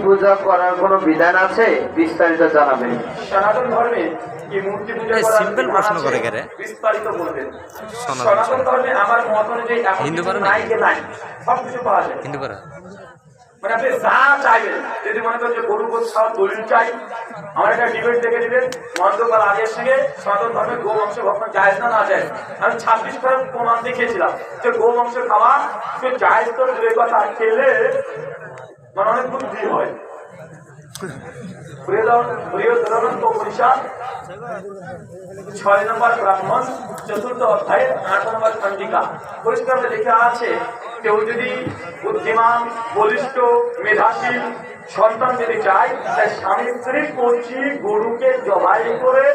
পূজা করার কোনো বিধান আছে? বিস্তারিত জানাবেন। সনাতন ধর্মে কি মূর্তি পূজা করার সিম্পল প্রশ্ন করে গেলে বিস্তারিত বলবেন। সনাতন ধর্মে আমার মত অনুযায়ী হিন্দু কিছু নাই যে নাই, সবকিছু পাওয়া যায়। হিন্দু করা মানে আপনি যা চাইবেন, যদি মনে করেন যে গরু গোছাও দলিল চাই, আমার একটা ডিবেট দেখে দিবেন মন্ত্রপাল আগের সঙ্গে সনাতন ধর্মে গো মাংস ভক্ষণ জায়েজ না জায়েজ। আমি 26 বার প্রমাণ দেখিয়েছিলাম যে গো মাংস খাওয়া সে জায়েজ তো দূরের কথা, খেলে মানে অনেক বুদ্ধি হয়। ছয় নম্বর ব্রাহ্মণ, চতুর্থ অধ্যায় 8 নম্বর খণ্ডিকা পরিষ্কার লেখা আছে, কেউ যদি বুদ্ধিমান, বলিষ্ঠ, মেধাশীল সন্তান যদি চায়, তাই স্বামী স্ত্রী কচি গরুকে জবাই করে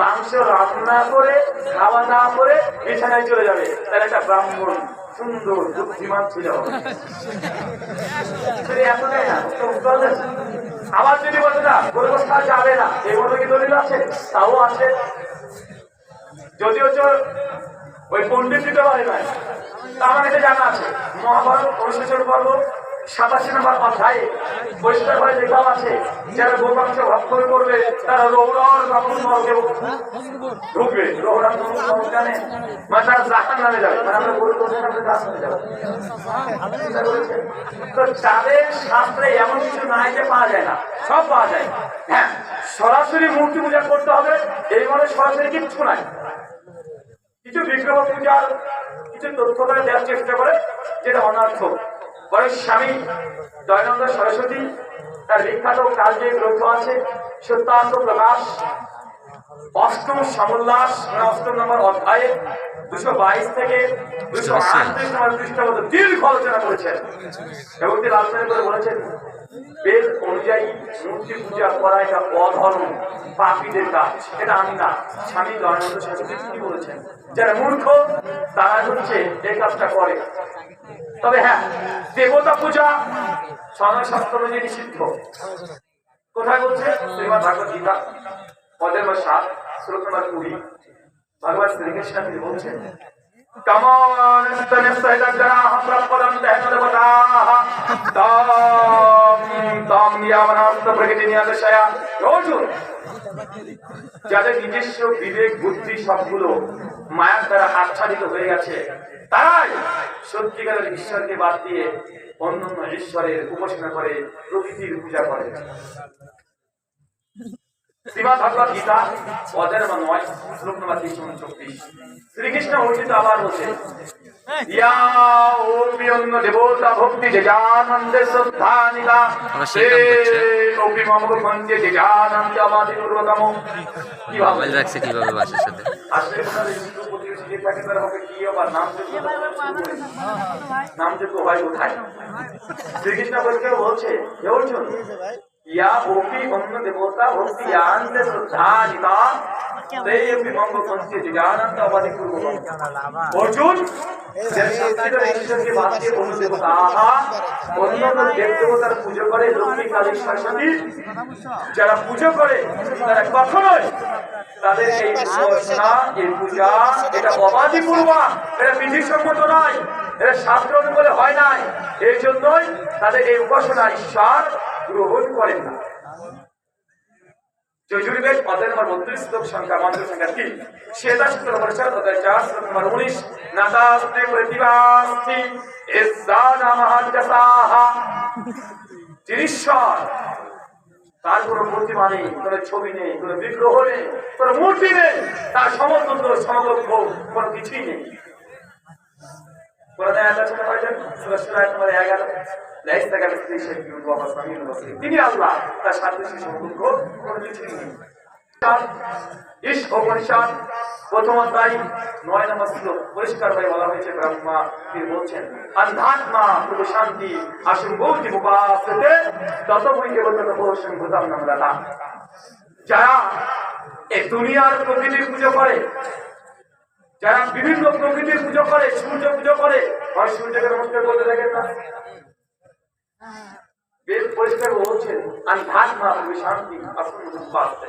মাংস রান্না করে খাওয়া দাওয়া করে বিছানায় চলে যাবে, তাহলে একটা ব্রাহ্মণ সুন্দর বুদ্ধিমান ছিল। আবার যদি বলতে না গরু গোস্তা যাবে না, এই মতো কি দলিল আছে? তাও আছে, যদিও ওই পণ্ডিত দিতে পারে না, আমার কাছে জানা আছে। মহাভারত 29 পর্ব 87 নম্বর অধ্যায়ে পরিষ্কার ভাবে লেখা আছে, যারা গোমাংস ভক্ষণ করবে তারা রৌরর নরক নরকে ঢুকবে। রৌরর নরক জানে মানে তারা জাহান্নামে যাবে, মানে আমরা গরু গোস্ত জাহান্নামে যাব। তো তাদের শাস্ত্রে এমন কিছু নাই যে পাওয়া যায় না, সব পাওয়া যায়। হ্যাঁ, সরাসরি মূর্তি পূজা করতে হবে এই মানে সরাসরি কিচ্ছু নাই। কিছু বিগ্রহ পূজার কিছু তথ্য করে দেওয়ার চেষ্টা করে, যেটা অনর্থক। বলে স্বামী দয়ানন্দ সরস্বতী তার বিখ্যাত কালজয়ী গ্রন্থ আছে সত্যান্ত প্রকাশ, 8ম সমোল্লাস, 8 নম্বর অধ্যায়ে 222 থেকে 238 নম্বর পৃষ্ঠা দীর্ঘ আলোচনা করেছেন এবং তিনি আলোচনা করে বলেছেন, বেদ অনুযায়ী মূর্তি পূজা করা এটা অধর্ম, পাপীদের কাজ। এটা আমি না, স্বামী দয়ানন্দ সরস্বতী কি বলেছেন, যারা মূর্খ তারা হচ্ছে এই কাজটা করে। তবে হ্যাঁ, দেবতা পূজা সনাতন যে নিষিদ্ধ। কোথায় বলছে? শ্রীমদ্ ভাগবত গীতা পদের 7 শ্লোক নম্বর 20 ভগবান শ্রীকৃষ্ণ তিনি বলছেন, যাদের নিজস্ব বিবেক বুদ্ধি সবগুলো মায়ার দ্বারা আচ্ছাদিত হয়ে গেছে, তারাই সত্যিকারের ঈশ্বরকে বাদ দিয়ে অন্যান্য ঈশ্বরের উপাসনা করে, প্রকৃতির পূজা করে। শ্রীমদ্ ভাগবত গীতা অধ্যায় নম্বর 9 শ্লোক নম্বর 34 শ্রীকৃষ্ণ অর্জিত আবার বলছেন, ইয়া ওপি অন্য দেবতা ভক্তি যে জানন্দে শ্রদ্ধানিকা ওপি মমক মন্দির যে জানন্দে আমাদি পূর্বতম। কিভাবে রাখছে, কিভাবে বাসার সাথে আসলে হিন্দু প্রতিবেশী যে থাকে তার হবে কি আবার নামযোগ্য হয় কোথায়? শ্রীকৃষ্ণ বলছে হে অর্জুন, ইয়া ওপি অন্য দেবতা ভক্তি জানন্দে শ্রদ্ধানিকা অর্জুন, ঈশ্বরকে বাদ দিয়ে অন্য দেবতা অন্যান্য দেব দেবতার পুজো করে, লক্ষ্মী কালী সরস্বতী যারা পুজো করে তারা কখনোই তাদের এই উপাসনা, এই পূজা এটা অবাধি পূর্বা, এটা বিধিসম্মত নয়, এটা শাস্ত্র অনুকূলে হয় নাই। এই জন্যই তাদের এই উপাসনা ঈশ্বর গ্রহণ করেন না। যজুর্বেদ অধ্যায় নম্বর 32 শ্লোক সংখ্যা মন্ত্র সংখ্যা 3, শ্বেতাসূত্র পরিষদ অধ্যায় 4 শ্লোক নম্বর 19, নাতাস্তে প্রতিবাস্তি এসানা মহাজ্ঞাসাহা। ঈশ্বর, তার কোনো প্রতিমা নেই, কোনো ছবি নেই, কোনো বিগ্রহ নেই, কোনো মূর্তি নেই, তার সমতুল্য সমকক্ষ কোনো কিছুই নেই। তিনি আল্লাহ, তার সাদৃশ্য সমকক্ষ কোনো কিছুই নেই। প্রথম অধ্যায় 9 নম্বর শ্লোক পরিষ্কার ভাবে বলা হয়েছে, ব্রহ্মা তিনি বলছেন, অধ্যাত্মা প্রভু শান্তি আসুন বৌদ্ধি উপাসতে তত বইকে বলতে প্রদর্শন ভূতাম নামদাতা। যারা এই দুনিয়ার প্রকৃতির পুজো করে, যারা বিভিন্ন প্রকৃতির পুজো করে, সূর্য পুজো করে, হয় সূর্যকে নমস্কার করতে দেখেন না, বেদ পরিষ্কার বলছেন অধ্যাত্মা প্রভু শান্তি আসুন উপাসতে।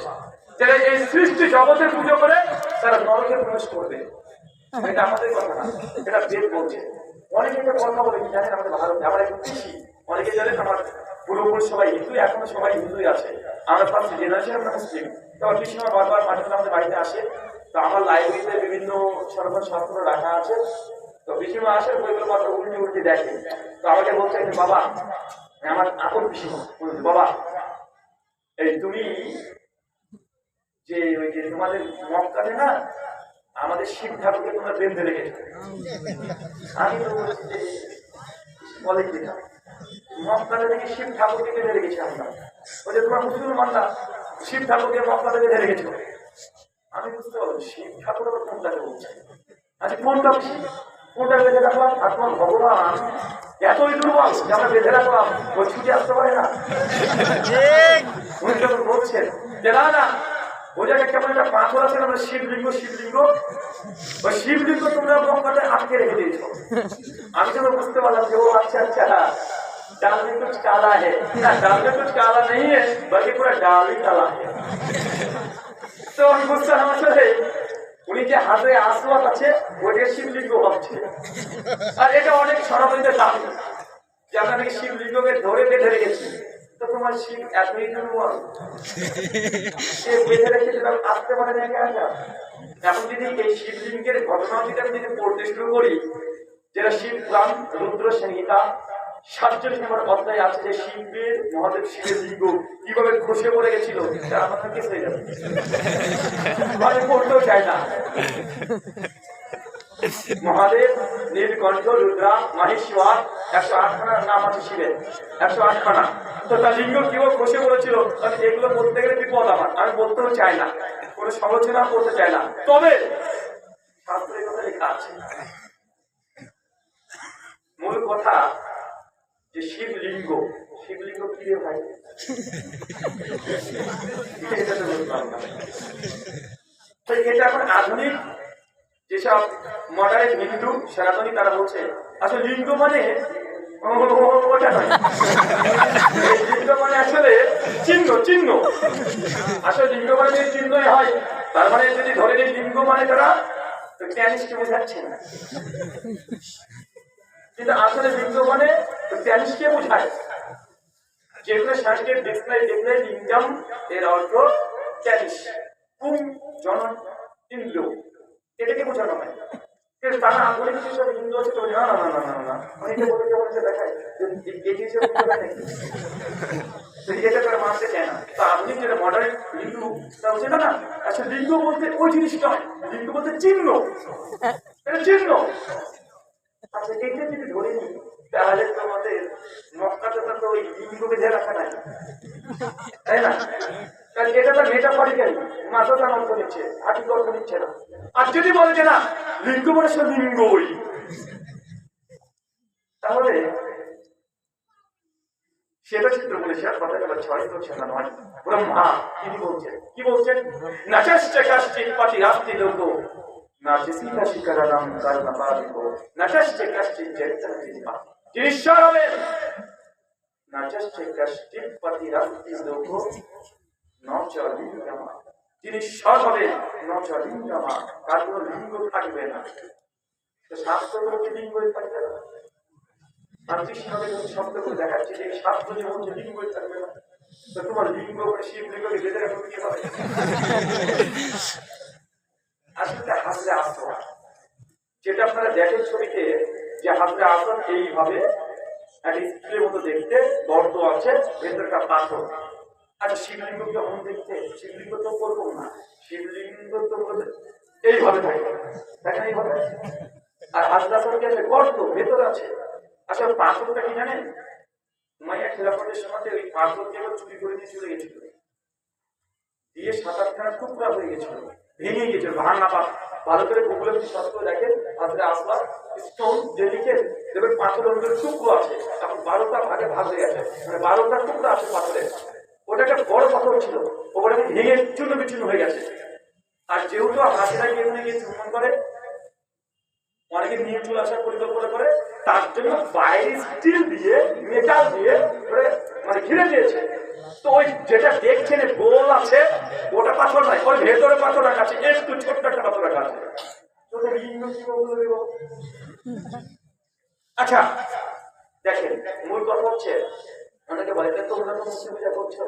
যারা এই সৃষ্টি জগতের পুজো করে তারা নরকে প্রবেশ করবে। এটা আমাদের কথা না, এটা বেদ বলছে। অনেকে কথা বলে জানেন আমাদের ভারতে, আমরা একটু কৃষি, অনেকে জানেন আমার পুরোপুরি সবাই হিন্দু, এখনো সবাই হিন্দুই আছে। আমরা ফার্স্ট জেনারেশন আমরা মুসলিম। তো কিছু সময় বারবার মাঝে মাঝে আমাদের বাড়িতে আসে। তো আমার লাইব্রেরিতে বিভিন্ন সরকার শাস্ত্র রাখা আছে। তো পিসিমা আসে, বইগুলো মাত্র উল্টে উল্টে দেখে। তো আমাকে বলছে যে বাবা, আমার আপন পিসিমা, বাবা এই তুমি যে ওই যে তোমাদের মক্কাতে না আমাদের শিব ঠাকুরকে তোমরা বেঁধে রেখেছো। আমি তো বলছি যে বলে কিনা মক্কাতে থেকে শিব ঠাকুরকে বেঁধে রেখেছি আমরা। ওই যে তোমরা মুসলমান না, শিব ঠাকুরকে মক্কাতে বেঁধে রেখেছো। আমি বুঝতে পারলাম শিব ঠাকুর আবার কোনটাকে বলছে। আচ্ছা কোনটা কোনটা বেঁধে রাখলাম? আর তোমার ভগবান এতই দুর্বল যে আমরা বেঁধে রাখলাম, ওই ছুটে আসতে পারে না। উনি যখন বলছেন যে না না ওই জায়গায় কেমন একটা পাথর আছে না শিবলিঙ্গ, শিবলিঙ্গ ওই শিবলিঙ্গ তোমরা মক্কাতে আটকে রেখে দিয়েছ। আমি যখন বুঝতে পারলাম যে ও আচ্ছা আচ্ছা डाल में कुछ काला है ना, डाल में कुछ काला नहीं है बल्कि पूरा डाल ही काला है। तो আমি বুঝলাম আসলে উনি যে হাতে আসওয়াত আছে ওটা শিবলিঙ্গ ভাবছে। আর এটা অনেক সনাতনীদের দাবি যে আমরা নাকি শিবলিঙ্গকে ধরে বেঁধে রেখেছি। তো তোমার শিব এতই দুর্বল সে বেঁধে রেখেছে, তাহলে আসতে পারে না একা একা। এখন যদি এই শিবলিঙ্গের ঘটনাটিকে আমি যদি পড়তে শুরু করি, যেটা শিব পুরাণ রুদ্র সংহিতা 47 নম্বর অধ্যায় আছে যে শিবের মহাদেব শিবের লিঙ্গ কিভাবে খসে পড়ে গেছিল, আমার কেস হয়ে যাবে। আমি পড়তেও চাই না। মহাদেব নীলকণ্ঠ রুদ্রা মাহেশ্বর 108 খানার নাম আছে শিবের, 108 খানা। তো তার লিঙ্গ কিভাবে খসে পড়েছিল এগুলো বলতে গেলে বিপদ আমার, আমি বলতেও চাই না, কোনো সমালোচনা করতে চাই না। তবে শাস্ত্রের কথা লেখা আছে, মূল কথা যে শিবলিঙ্গ, শিবলিঙ্গ কি রে ভাই? এটা এখন আধুনিক যেসব মডার্ন হিন্দু সনাতনী তারা বলছে আসলে লিঙ্গ মানে ওটা নয়, লিঙ্গ মানে আসলে চিহ্ন, চিহ্ন। আসলে লিঙ্গ মানে যদি চিহ্নই হয় তার মানে যদি ধরে নিই লিঙ্গ মানে তারা ক্যানিস্টে বোঝাচ্ছে না, কিন্তু আসলে লিঙ্গ মানে ক্যানিস্টে বোঝায়। যেগুলো সংস্কৃত ডিকশনারি দেখলে লিঙ্গম এর অর্থ ক্যানিস, পুং জনন ইন্দ্র, এটাকে বোঝানো হয়। কিন্তু তারা আগুনে কিছু সব হিন্দু আছে তো না না না না না না অনেকে বলে যেমন দেখায় এটা করে মানতে চায় না। তো আধুনিক যেটা মডার্ন হিন্দু তা বলছে না না আসলে লিঙ্গ বলতে ওই জিনিসটা নয়, লিঙ্গ বলতে চিহ্ন, এটা চিহ্ন। আচ্ছা এইটা যদি ধরে নিই তাহলে তো আমাদের মক্কাতে তো ওই লিঙ্গ বেঁধে রাখা নাই, তাই না? কারণ এটা তো মেটাফরিক্যাল, মাথাটা অর্থ নিচ্ছে, আর্থিক অর্থ নিচ্ছে না। আর যদি বলে যে না লিঙ্গ মানে সে লিঙ্গই, তাহলে সেটা চিত্র বলেছে আর কথা গেল 6 নয়। ব্রহ্মা তিনি বলছেন, কি বলছেন? নাচস্তে কাশ্চিৎ পাতি রাস্তি লোক নাচসিকা শিকারানাম কারণাপাদিকো নাচস্তে কাশ্চিৎ জয়িতা। যিনি ঈশ্বর হবেন, নাচস্তে কাশ্চিৎ পাতি রাস্তি লোক নচ লিঙ্গমা, যিনি ঈশ্বর হবেন নচ লিঙ্গমা, তার কোনো লিঙ্গ থাকবে না। তো শাস্ত্রগুলোকে লিঙ্গই থাকবে না। আন্তরিকভাবে শব্দ করে দেখাচ্ছে যে শাস্ত্র যে বলছে লিঙ্গই থাকবে না, তো তোমার লিঙ্গ করে শিব লিঙ্গকে বেঁধে রাখো কি হবে? আসলে হাজরে আসওয়াদ যেটা আপনারা দেখেন ছবিতে, যে হাজরে আসওয়াদ এইভাবে একটা স্ত্রীর মতো দেখতে, গর্ত আছে, ভেতরটা পাথর। আচ্ছা শিবলিঙ্গ যখন দেখতে, শিবলিঙ্গ তো করবো না, শিবলিঙ্গ তো এইভাবে থাকে, দেখেন এইভাবে। আর হাজরে আসওয়াদ আছে গর্ত, ভেতর আছে। আসলে পাথরটা কি জানেন, মাইয়া খেলাফতের সময় ওই পাথর কেবল চুরি করে দিয়ে চলে গেছিল, দিয়ে 7-8 খানা টুকরা হয়ে গেছিল, ভেঙে গেছিল, ভাঙা পাথর। ভালো করে গুগলে সত্য দেখেন হাজরে আসওয়াদ স্টোন যে লিখে দেখবেন পাথরের মধ্যে টুকরো আছে, এখন 12টা ভাগে ভাগ হয়ে গেছে, মানে 12টা টুকরা আছে পাথরের। ওটা একটা বড় পাথর ছিল, ওটা ভেঙে চূর্ণ বিচূর্ণ হয়ে গেছে। আর যেহেতু হাজিরা গিয়ে চুম্বন করে, অনেকে নিয়ে চলে আসার পরিকল্পনা করে, তার জন্য বাইরে স্টিল দিয়ে মেটাল দিয়ে মানে ঘিরে দিয়েছে। তো ওই যেটা দেখছেন গোল আছে ওটা পাথর নাই, ওর ভেতরে পাথর রাখা আছে, একটু ছোট্ট একটা পাথর রাখা আছে। আচ্ছা দেখেন মূল কথা হচ্ছে অনেকে বলে তো তোমরা তো মূর্তি পূজা করছো,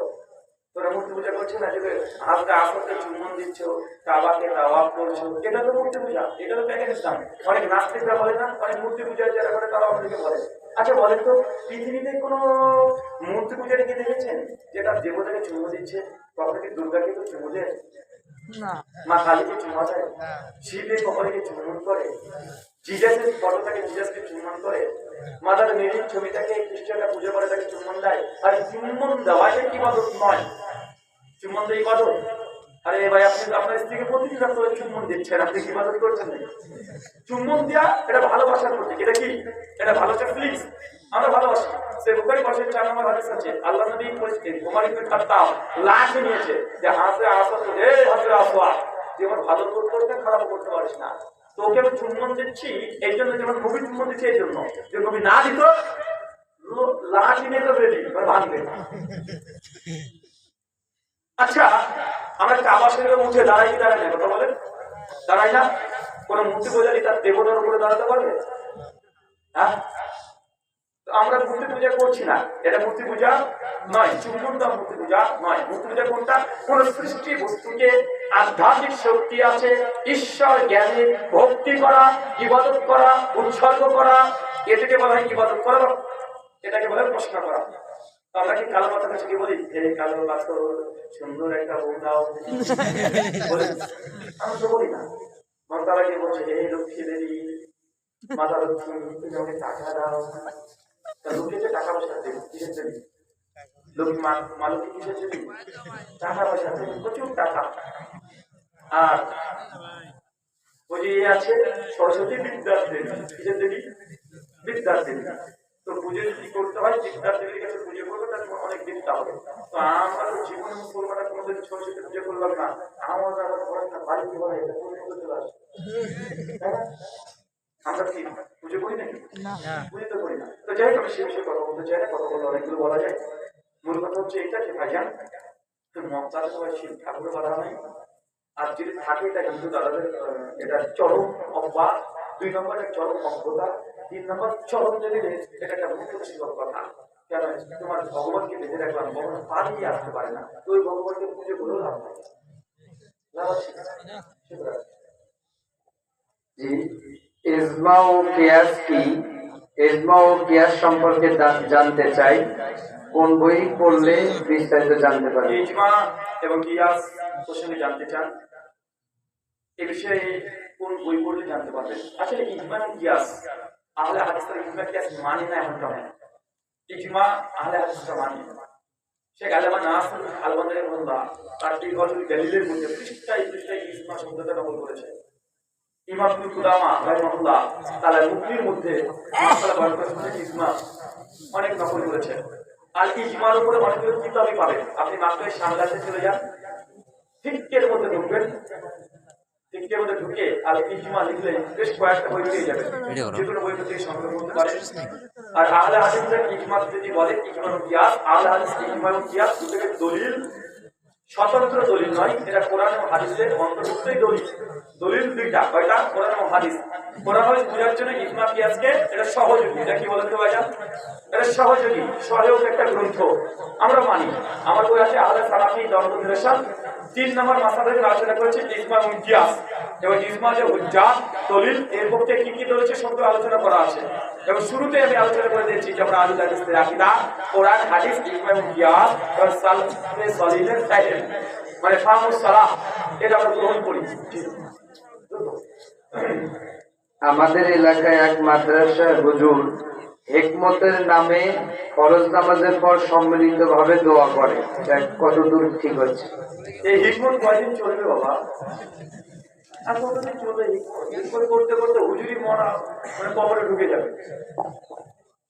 তোরা মূর্তি পূজা করছো না, যে হালকা আসতে চুম্বন দিচ্ছ, কাবাকে দাওয়াত করছো, এটা তো মূর্তি পূজা, এটা তো প্যাকেজ ইসলাম। অনেক নাস্তিকরা বলে না, অনেক মূর্তি পূজা যারা করে তারা অনেকে বলে। আচ্ছা বলেন তো, পৃথিবীতে কোনো মূর্তি পূজারীকে দেখেছেন যে তার দেবতাকে চুম্ব দিচ্ছে? কখনো কি দুর্গাকে তো চুম্ব দেয়? মা কালীকে চুম্বা দেয়? শিবের কপালকে চুম্বন করে? জিজাসের ফটোটাকে জিজাসকে চুম্বন করে? মাদার মেরির ছবিটাকে খ্রিস্টানরা পুজো করে তাকে চুম্বন দেয়। আর চুম্বন দেওয়াটা ইবাদত নয়, চুম্বন তো ইবাদত। আরে ভাই, আপনি আপনার স্ত্রীকে প্রতিদিন আপনারা চুম্বন দিচ্ছেন, আপনি কি ইবাদত করছেন নাকি? চুম্বন দেওয়া এটা ভালোবাসার প্রতীক। এটা কি? এটা ভালোবাসা। প্লিজ, আমরা ভালোবাসি। সে বুখারী 4 নম্বর হাদিস আছে, আল্লাহ নবী বলেছেন, ওমর ইবনে খাত্তাব লাশ নিয়েছে যে হাসে আসত, হে হাসে আসওয়া, তুই আমার ভালো করতে খারাপ করতে পারিস না, তোকে আমি চুম্বন দিচ্ছি এই জন্য, যেমন নবী চুম্বন দিচ্ছে এই জন্য, যে নবী না দিত লাশ নিয়ে তো রেডি ভাঙবে। আচ্ছা, আমরা কাবা শরীফের মুখে দাঁড়াই কি দাঁড়াই না? কথা বলেন, দাঁড়াই না? কোন মূর্তি পূজারী তার দেবতার উপরে দাঁড়াতে পারবে? হ্যাঁ, আমরা মূর্তি পূজা করছি না, এটা মূর্তি পূজা নয়। চুম্বন দেওয়া মূর্তি পূজা নয়। মূর্তি পূজা কোনটা? কোন সৃষ্টি বস্তুকে আধ্যাত্মিক শক্তি আছে, ঈশ্বর জ্ঞানে ভক্তি করা, ইবাদত করা, উৎসর্গ করা, এটাকে বলা হয় ইবাদত করা, এটাকে বলে প্রশ্ন করা। আমরা কি কালো পাথর কাছে কি বলি, হে কালো পাথর সুন্দর একটা বউ দাও? বলি? আমরা তো বলি না। তারা কি বলছে, হে লক্ষ্মী দেবী, মাতা লক্ষ্মী, তুমি আমাকে টাকা দাও। লক্ষ্মীতে টাকা পয়সা দেবে, কিসের দেবী? লক্ষ্মী মা লক্ষ্মী কিসের দেবী? টাকা পয়সা দেবে, প্রচুর টাকা। আর ওই যে আছে সরস্বতী বিদ্যার দেবী, কিসের দেবী? বিদ্যার দেবী। তো পুজো কি করতে হয়? বিদ্যার দেবীর কাছে পুজো করবে, তার অনেক বিদ্যা হবে। তো আমরা তো জীবনে মুসলমানরা কোনোদিন সরস্বতী পুজো করলাম না, আমাদের আবার পড়াশোনা বাড়ি কি হয়, এটা কোন চলে আসে? আমরা কি পুজো করি নাকি? পুজো তো করি না। তো যাই হোক, আমি সে বিষয়ে কথা বলতে চাই না, কথা বলতে অনেকগুলো বলা যায়। মূল কথা হচ্ছে এটা যে ভাইজান, মমতাজ সবাই শিব ঠাকুরের বাধা নাই, আর যদি থাকে এটা কিন্তু তাদের এটা চরম অপবাদ। 2 নম্বর একটা চরম অজ্ঞতা, 3 নম্বর চরম যদি এটা একটা মুখ্য কথা। কেন? তোমার ভগবানকে বেঁধে রাখলাম, ভগবান পালিয়ে আসতে পারে না, তো ওই ভগবানকে পুজো করেও লাভ নাই। জি, ইজমা ও কিয়াস কি? ইজমা ও কিয়াস সম্পর্কে জানতে চাই, কোন বই পড়লে বিস্তারিত জানতে পারবে? ইজমা এবং কিয়াস প্রসঙ্গে জানতে চান, এ বিষয়ে কোন বই পড়লে জানতে পারবেন? আসলে ইজমা এবং কিয়াস আহলে হাদিসরা ইজমা কিয়াস মানে না এমনটা নয়। ইজমা আহলে হাদিসরা মানে। শেখ আল্লামা নাসির আলবানী রাহিমাহুল্লাহ তার টিকাতুল দলিলের মধ্যে পৃষ্ঠায় ইজমা শব্দটা ব্যবহার করেছে। ইমাম ইবনে কুদামা রাহিমাহুল্লাহ তার মুক্তির মধ্যে মাসালা বয়ান করেছেন, ইজমা অনেক নকল করেছে। আর ইজমার উপরে অনেকগুলো কিতাবই পাবেন। আপনি মাত্র সামলাতে চলে যান, ফিকহের মধ্যে ঢুকবেন, ফিকহের মধ্যে ঢুকে আর ইজমা লিখলে বেশ কয়েকটা বই পেয়ে যাবেন, যেগুলো বই থেকে সংগ্রহ করতে পারেন। আর আহলে হাদিসরা ইজমা যদি বলে, ইজমা ও কিয়াস, আহলে হাদিস ইজমা ও কিয়াস দুটোকে দলিল, স্বতন্ত্র দলিল নয়, এটা কোরআন ও হাদিসের অন্তর্ভুক্তই দলিল। দলিল দুইটা, কয়টা? কোরআন ও হাদিস। কোরআন হাদিস বোঝার জন্য ইজমা কিয়াসকে এটা সহযোগী, এটা কি বলতে ভাইজান? এটা সহযোগী, সহায়ক একটা গ্রন্থ আমরা মানি। আমার বই আছে আহলে সালাফি দ্বন্দ্ব নিরসন, 3 নম্বর মাসালা থেকে আলোচনা করেছে ইজমা এবং কিয়াস, এবং ইজমা যে হুজ্জাত দলিল, এর পক্ষে কি কি রয়েছে সব আলোচনা করা আছে। এবং শুরুতে আমি আলোচনা করে দিয়েছি যে আমরা আহলে হাদিসের আকীদা, কোরআন হাদিস, ইজমা এবং কিয়াস এবং সালফে সালিহের ফাহিম, মানে ফাহমুস সালাহ, এটা আমরা গ্রহণ করি। আমাদের এলাকায় এক মাদ্রাসার হুজুর হিকমতের নামে ফরজ নামাজের পর সম্মিলিত ভাবে দোয়া করে, এটা কতদূর ঠিক হচ্ছে? এই হিকমত কয়দিন চলবে বাবা? আর কতদিন চলবে হিকমত? করতে করতে হুজুরি মরা মানে কবরে ঢুকে যাবে।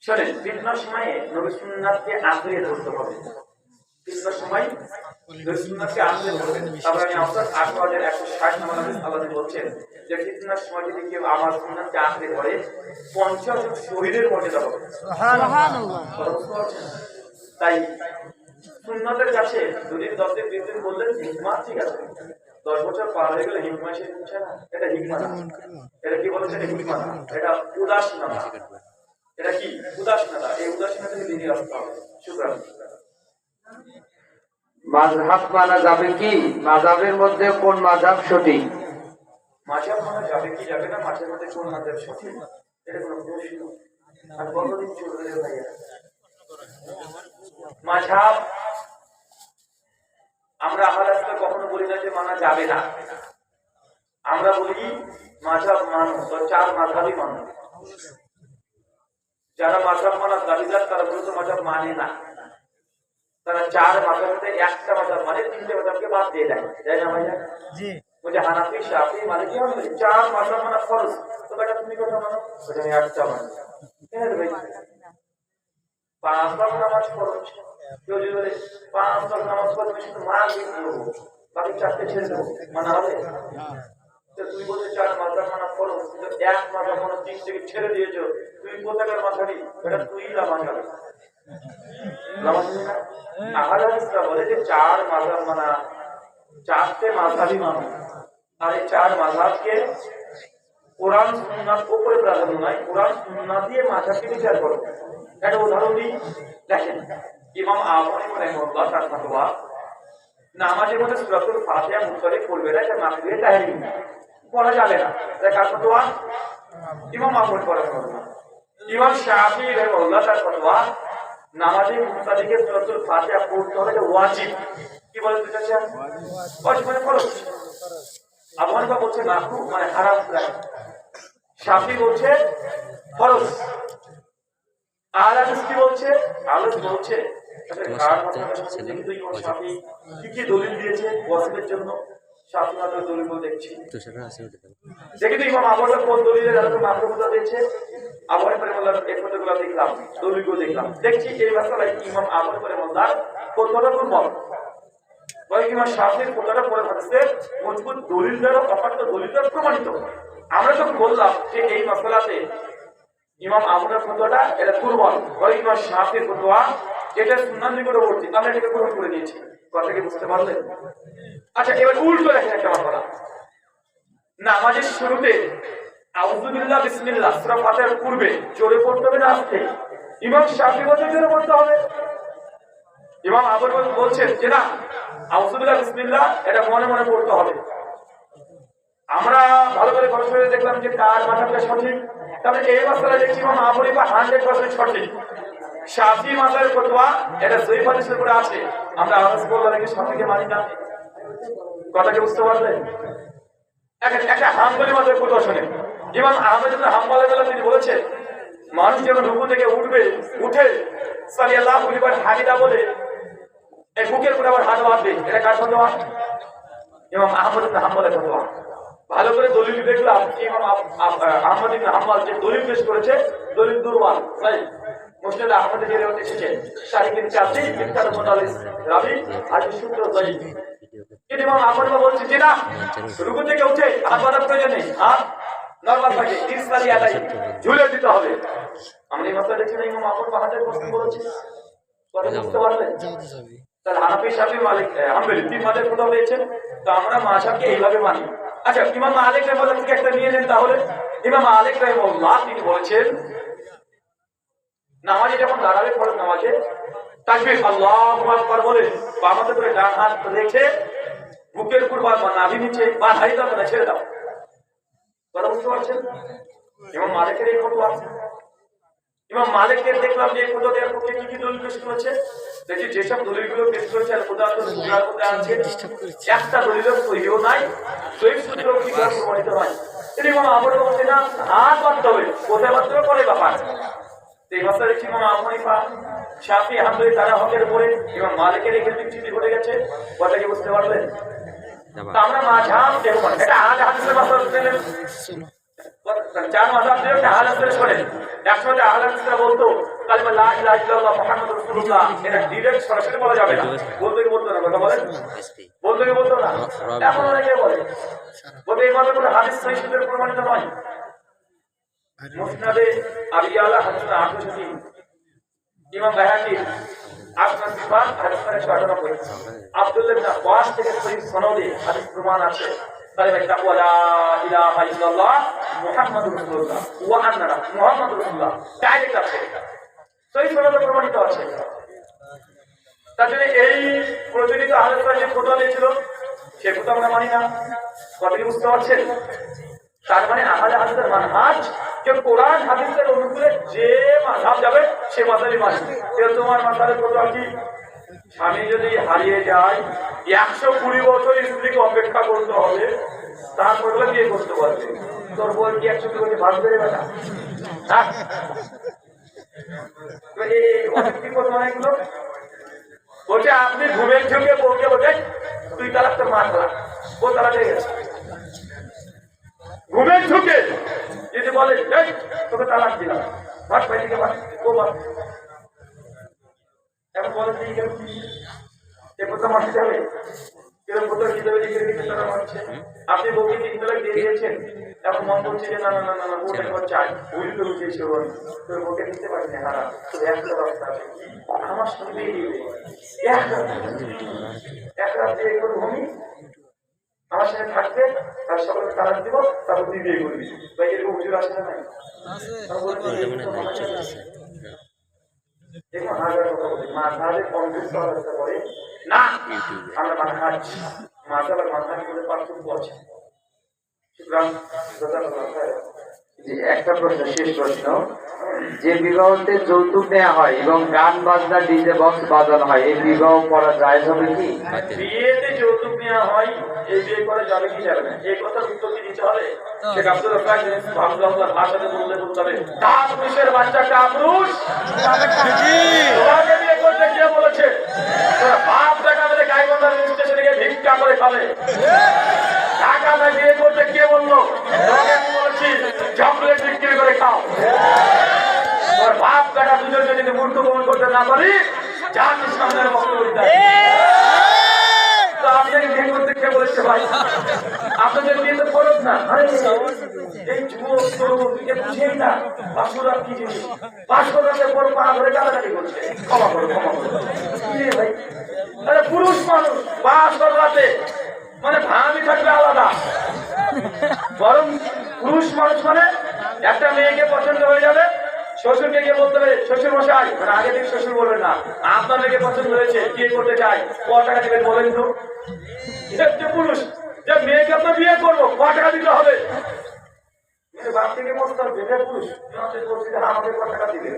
শোনেন, ফিতনার সময়ে নবী সুন্নাতকে আঁকড়ে ধরতে হবে। ফিতনার সময় নবী সুন্নাতকে আঁকড়ে ধরবেন। তারপর আমি আপনার 8160 নম্বর হাদিস আল্লাহ বলছেন যে ফিতনার সময় যদি কেউ আমার সুন্নাতকে আঁকড়ে ধরে 50 জন শহীদের মর্যাদা পাবে। সুবহানাল্লাহ। তাই সুন্নাতের কাছে যদি 10 দিন 20 দিন বললেন হিকমা, ঠিক আছে, 10 বছর পার হয়ে গেলে হিকমা সে বুঝছে না, এটা হিকমা না। এটা কি বলছে? এটা হিকমা না, এটা উদাসীনতা। এটা কি? উদাসীনতা। এই উদাসীনতা থেকে বেরিয়ে আসতে হবে। শুকরান। মাযহাব মানা যাবে কি? মাযহাবের মধ্যে কোন মাযহাব সঠিক? মাঝাব মানা যাবে কি যাবে না, মাঝের মধ্যে কোন মাঝাব সঠিক, এটা কোনো প্রশ্ন? আর কতদিন চলবে রে ভাইয়া? মাঝাব আমরা আহলাদিসরা কখনো বলি না যে মানা যাবে না, আমরা বলি মাঝাব মানো বা চার মাঝাবই মানো। যারা মাঝাব মানার দাবিদার তারা মূলত মাঝাব মানে না, তারা চার মাঝাব মধ্যে একটা মাঝাব মানে তিনটে মাঝাবকে বাদ দিয়ে দেয়, তাই না ভাইয়া? মুঝে হানাফি শাফি মালিকি হাম্বলি চার মাযহাব মানা ফরজ। তো বেটা তুমি কত মানো? বলে আমি আটটা মানি। কেন রে ভাই? পাঁচ ওয়াক্ত নামাজ ফরজ। কেউ যদি বলে পাঁচ ওয়াক্ত নামাজ পড়ে আমি শুধু মাগরিব পড়বো, বাকি চারটে ছেড়ে দেবো, মানা হবে? তো তুমি বলছো চার মাযহাব মানা ফরজ, কিন্তু এক মাযহাব মানা তিন থেকে ছেড়ে দিয়েছো, তুমি কোথাকার মাযহাবি? এটা তুই লামাঝাবি। লামাঝাবি না? আহলাদিসরা বলে যে চার মাযহাব মানা চারটে মাযহাবই মানো, আর এই চার মাযহাবকে কোরআন সুন্নাহর উপরে প্রাধান্য নাই, কোরআন সুন্নাহ দিয়ে মাযহাবকে বিচার করো। একটা উদাহরণ দিই, দেখেন ইমাম আবু হানিফা রাহিমাহুল্লাহ তার ফতোয়া নামাজের মধ্যে সূরাতুল ফাতিহা মুনফারিদ পড়বে না, এটা মাকরুহে তাহরিম, পড়া যাবে না। এটা কার ফতোয়া? ইমাম আবু হানিফা রাহিমাহুল্লাহ। ইমাম শাফি রাহিমাহুল্লাহ তার ফতোয়া নামাজে মুনফারিদে সূরাতুল ফাতিহা পড়তে হবে, এটা ওয়াজিব। কি বলে দুটো চান? ওয়াজিব মানে ফরজ। আবু হানিফা বলছে মাকরুহ মানে হারাম, শাফি বলছে ফরজ, আহলাদিস কি বলছে? আহলাদিস বলছে কার কথা শুনতে কিন্তু ইমাম শাফি কি দলিল দিয়েছে ওয়াজিবের জন্য? শাফি মাত্র দলিল দেখছি, দেখি তো ইমাম আবু হানিফা কোন দলিলে যারা মাকরুহতা দিয়েছে। আবু হানিফা রাহিমাহুল্লাহ এই ফতোয়াগুলো দেখলাম, দলিলগুলো দেখলাম, দেখছি এই মাসালায় ইমাম আবু হানিফা রাহিমাহুল্লাহ ফতোয়াটা দুর্বল। ইমাম শাফির ফতোয়াটা পড়ে থাকছে মজবুত দলিল দ্বারা, অপার্থ দলিল দ্বারা প্রমাণিত। আমরা যখন বললাম যে এই মাসালাতে ইমাম আবু হানিফার ফতোয়াটা এটা দুর্বল, ইমাম শাফির ফতোয়া এটা সুন্নাহ নিকটবর্তী, আমরা এটাকে গ্রহণ করে নিয়েছি। কথা কি বুঝতে পারলেন? আচ্ছা, এবার উল্টো দেখেন একটা মাসলা। নামাজের শুরুতে আউযু বিল্লাহ বিসমিল্লাহ সূরা ফাতিহার পূর্বে জোরে পড়তে হবে না আস্তে? ইমাম শাফি বলেন জোরে পড়তে হবে। ইমাম আবু হানিফা বলছেন যে না, আউযু বিল্লাহ বিসমিল্লাহ এটা মনে মনে পড়তে হবে। আমরা ভালো করে গবেষণা করে দেখলাম যে কার মাযহাবটা সঠিক। তাহলে এই মাসলায় দেখছি ইমাম আবু হানিফা 100% সঠিক। শাফি মাযহাবের ফতোয়া এটা সহিহ হাদিসের উপরে আছে, আমরা আওয়াজ করলে নাকি সঠিককে মানি না। কথা কি বুঝতে পারলেন? একটা হাম্বলি মাযহাবের ফতোয়া শুনেন। ইমাম আহমদ ইবনে হাম্বল তিনি বলেছেন মানুষ যখন রুকু থেকে উঠবে, উঠে সাল্লাল্লাহু আলাইহি ওয়া হামিদা বলে এই বুকের উপরে আবার হাত বাঁধবে, এটা কার ফতোয়া? ইমাম আহমদ ইবনে হাম্বলের ফতোয়া। ভালো করে দলিল দেখলাম, ইমাম আহমদ ইবনে হাম্বল যে দলিল পেশ করেছে দলিল দুর্বল। তাই মুসনাদ আহমদে যে রিওয়ায়াত এসেছে শারীকিন চাচি ইফতার মুতালিস রাবি হাদিস সূত্র সহিহ। কিন্তু ইমাম আহমদ বলছে যে না, রুকু থেকে উঠে হাত বাঁধার প্রয়োজন নেই, হাত নরমাল থাকে, ইসলালি আলাই ঝুলে দিতে হবে। আমরা এই মাসলা দেখছি না, ইমাম আহমদ বাহাদের প্রশ্ন বলেছে। কথা বুঝতে পারলেন? তাহলে হানাফি শাফি মালিক হাম্বলি তিন মাযহাব ফতোয়া পেয়েছেন, তো আমরা মাযহাবকে এইভাবে মানি। আচ্ছা, ইমাম মালিক রাহিমাহুল্লাহ থেকে একটা নিয়ে নেন তাহলে। ইমাম মালিক রাহিমাহুল্লাহ তিনি বলেছেন নামাজে যখন দাঁড়াবে ফরজ নামাজে তাকবীর আল্লাহু আকবার বলে বাম হাতে করে ডান হাত রেখে বুকের উপর বা নাভি নিচে বা হাইতা করে ছেড়ে দাও। কথা বুঝতে পারছেন? ইমাম মালিকের এই ফতোয়া। ইমাম মালিকের দেখলাম যে ফতোয়া দেওয়ার পক্ষে কি কি দলিল পেশ করেছে। দেখি যেসব দলিলগুলো পেশ করেছে আর খোদা তো সুরার মধ্যে আছে, একটা দলিলও সহিহ নাই, সহিহ সূত্র কি প্রমাণিত নয়। ইমাম আহমদ বলছে না, হাত বাঁধতে হবে, কোথায় বাঁধতে হবে পরে ব্যাপার। এই মাসলা ইমাম আবু হানিফা শাফি হাম্বলি তারা হকের উপরে, ইমাম মালিকের এই ক্ষেত্রে চিঠি ঘটে গেছে। কথা কি বুঝতে পারলেন? আমরা মাঝহাব দেখব, এটা আহলে হাদিসের মাসলা শুনেন, চার মাযহাব দিয়ে একটা আহলে হাদিস শোনেন। একসময় আহলে হাদিসরা বলতো কালিমা লা ইলাহা ইল্লাল্লাহ মুহাম্মাদুর রাসূলুল্লাহ এটা ডাইরেক্ট সরাসরি বলা যাবে না, বলতে কি বলতো না? কথা বলেন, বলতে কি বলতো না? এখন অনেকে বলে বলতে এই মাত্র কোনো হাদিস সহিহ সূত্রে প্রমাণিত নয়। মুসনাদে আবি ইয়ালা হাদিস 803, ইমাম বাইহাকী আসমাস সিফাত হাদিস 198, আব্দুল্লাহ ইবনে আব্বাস থেকে সহিহ সনদে হাদিস প্রমাণ আছে কালিমা তাকওয়া লা ইলাহা ইল্লাল্লাহ মুহাম্মাদুর রাসূলুল্লাহ ওয়া আন্না মুহাম্মাদুর রাসূলুল্লাহ ডাইরেক্ট আছে, সহিহ সনদে প্রমাণিত আছে। তার জন্য এই প্রচলিত আলোচনা যে ফটো নিয়েছিল সে ফটো আমরা মানি না। কথা কি বুঝতে পারছেন? তার মানে আহলে হাদিসের মানহাজ যে কোরআন হাদিসের অনুকূলে যে মাযহাব যাবে সে মাযহাবই মানি। কেউ তোমার মাথায় ফটো কি স্বামী যদি হারিয়ে যায় 120 বছর স্ত্রীকে অপেক্ষা করতে হবে, তারপর বিয়ে করতে পারবে। তোর বই কি 120 বছর ভাগ দেবে না? বলছে আপনি ঘুমের ঝুঁকে বউকে বলছেন তুই তালাক তোর মা তালাক, ও তালাক হয়ে গেছে। ঘুমের ঝুঁকে যদি বলে তোকে তালাক দিলাম, ভাট পাই দিকে ভাট, ও ভাট এখন বলে এ কথা মানতে হবে। আপনি বউকে 3 তালাক দিয়ে দিয়েছেন, এখন মন বলছে যে না না না না বউটা একবার চাই, উল্টো উঠেছে তোর বউকে দিতে পারি না। হারা তোর একটা রাস্তা আছে, আমার সঙ্গে এক রাত বিয়ে করে ভূমি আমার সাথে থাকবে, তার সকলকে তালাক দিব, তারপর তুই বিয়ে করবি। ভাই এরকম হুজুর আসে না? নাই? দেখুন হাজার কথা বলি মা তাহলে কমপ্লিট করার চেষ্টা করে না। আমরা মানহাজ মাযহাব আর মানহাজ বলে পার্থক্য আছে। সুতরাং একটা প্রশ্ন, শেষ প্রশ্ন, যে বিবাহতে যৌতুক নেওয়া হয় এবং গান বাজনা ডিজে বক্স বাজানো হয়, এই বিবাহ করা জায়েজ হবে কি? বিয়েতে যৌতুক নেওয়া হয়, এই বিয়ে করা যাবে কি যাবে না, এই কথার উত্তর কি দিতে হবে? শেখ আব্দুল রাজ্জাক ভাষাতে বলতে হবে কাপুরুষের বাচ্চা কাপুরুষ, তোমাকে বিয়ে করতে কে বলেছে? তোর বাপ টাকা মেরে গাইবান্ধা স্টেশনে গিয়ে ভিক্ষা করে খাবে। টাকা না বিয়ে করতে কে বললো? তোমাকে আমি বলেছি চকলেট বিক্রি করে খাও। তোর বাপ টাকা দুজনকে যদি মূর্খ গ্রহণ করতে না পারি জাতির সামনে বক্তব্য দিতে হবে। তো আপনাকে বিয়ে করতে কে বলেছে ভাই? আপনাদের বিয়ে তো ফরজ না। আরে এই যুবক তরুণ বুঝেই না বাসুরাত কি জিনিস। বাসুরাতের পর পা ধরে কাটাকাটি করছে, ক্ষমা করো ক্ষমা করো ভাই। আরে পুরুষ মানুষ বাসুরাতে মানে ভাবি থাকবে আলাদা, বরং পুরুষ মানুষ মানে একটা মেয়েকে পছন্দ হয়ে যাবে, শ্বশুরকে গিয়ে বলতে হবে শ্বশুর মশাই, মানে আগে থেকে শ্বশুর বলবেন না, আপনার মেয়েকে পছন্দ হয়েছে, বিয়ে করতে চাই, ক টাকা দেবেন বলেন তো? যে পুরুষ যে মেয়েকে আপনার বিয়ে করবো, ক টাকা দিতে হবে? বাপ থেকে বলতে হবে যে পুরুষ আমাকে ক টাকা দিবে।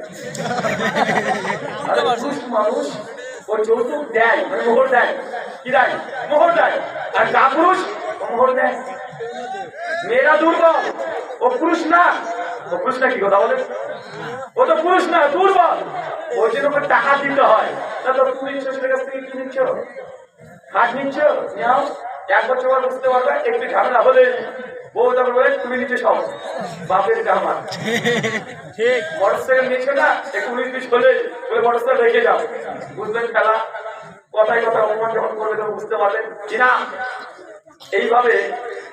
পুরুষ মানুষ ও যৌতুক দেয়, মানে মোহর দেয়। কি দেয়? মোহর দেয়। আর কাপুরুষ মোহর দেয়। মেয়েরা দুর্বল, ও পুরুষ না। ও পুরুষ না, কি কথা বলে? ও তো পুরুষ না, দুর্বল। ওই জন্য ওকে টাকা দিতে হয়। তা তো তুমি শ্বশুরের কাছ থেকে কি নিচ্ছ? হাট নিচ্ছ? নাও, 1 বছর পর বুঝতে পারবে একটু ঝামেলা হলে বউ তখন বলে তুমি নিচ্ছ সব বাপের জামা। ঠিক মোটরসাইকেল নিচ্ছ না, একটু 19-20 হলে বলে মোটরসাইকেল রেখে যাও। বুঝলেন খেলা? কথায় কথা অপমান যখন করবে তখন বুঝতে পারবেন কিনা। এইভাবে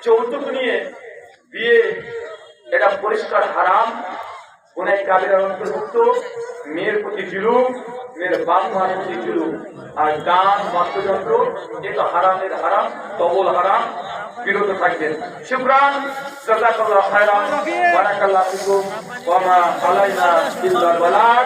যৌতুক নিয়ে বিয়ে এটা পরিষ্কার হারাম, গুনাহ কাবিরার অন্তর্ভুক্ত। মেয়ের প্রতি জুলুম, মেয়ের বাপ মার প্রতি জুলুম। আর গান বাদ্যযন্ত্র এটা হারামের হারাম, ডবল হারাম, বিরত থাকবেন। শুকরান, জাযাকাল্লাহু খায়রান, বারাকাল্লাহু ফিকুম, ওয়া মা আলাইনা ইল্লাল বালাগ।